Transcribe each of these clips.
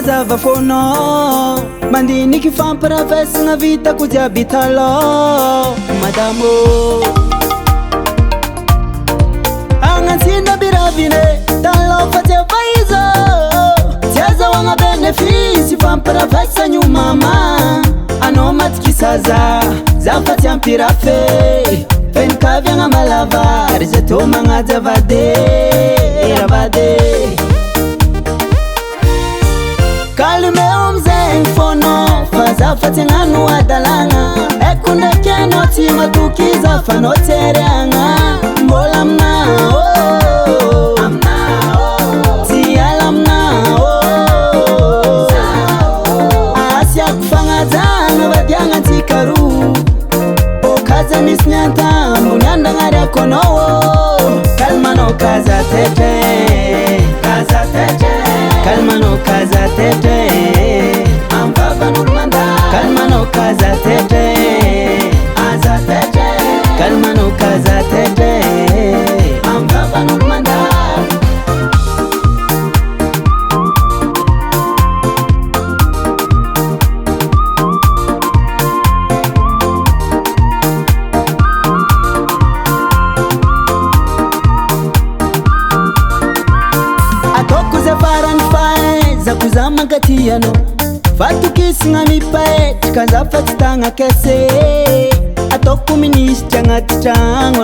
mazava fono mandiniky fampiravesagna vitako jiaby talô madamo agnantsinda biravine talô fa tsy efa izo tsy azahoagna benefisy fampiravesagno mama anao matiky saza za fa tsy ampirafe fenikaviagna malavary za tô magnaja vade ravade kalmeo amizegny fono fa za fa tsy agnano adalagna eko ndraiky anao tsy matokiza fa anao tsy ariagna mbola aminao tsy ala aminao asiako fagnajagna vadiagna antsika roa okaza misy niantambo ny andagnariako anao kalmanao kaza tete kalmanao kaza tete ambavan'olo manda kalmanao kaza tete kalmanao kaza tete ambavan'olo manda zakuza magatiano vatukisigna mipetraka za fa tsy tagna kese ataoko ministry agnaty tragno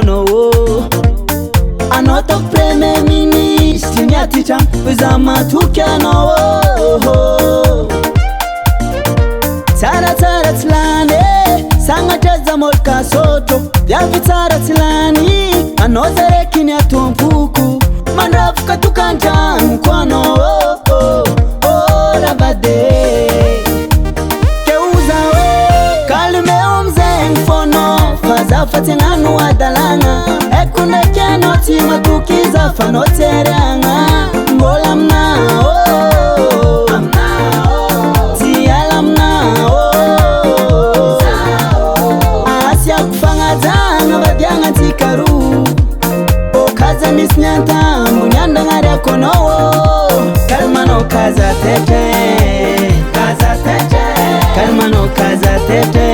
anao ataoko premier ministry gnaty tragno za matoky anao tsaratsara tsy lany sagnatra za molka sotro viavy tsara tsy lany anao zareky ny atompoko mandravoka tokantragnoko anao ravade keuza we kalmeo amizegny fono fa za fa tsy agnano adalagna eko ndraiky anao tsy matokiza fa anao tsy ariagna mbola aminao tsy ala aminao asiako fagnajagna vadiagna antsika roa okaza misy niantambo ny andagnariako anao kalmanao kaza tete kalmanao kaza tete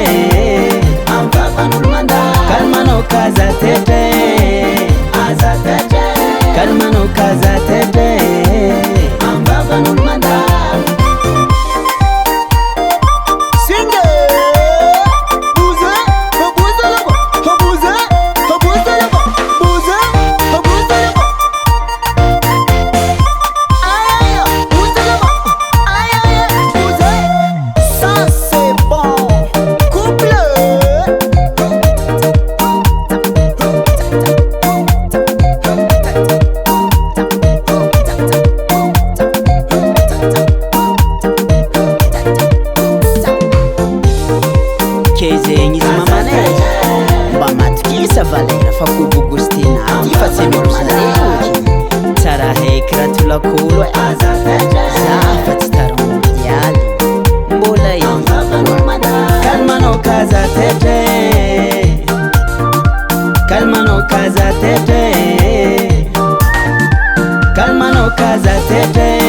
ambavan'olo manda kalmanao kaza tete kalmanao kaza tete ambavan'olo manda kezegny izy mamane mba matokisa valera fa kobogostina ty fa tsy mirozareko tsara haiky raha tolakolo za fa tsy taramodialy mbola kalmanao kaza tete kalmanao kaza tete kalmanao kaza tete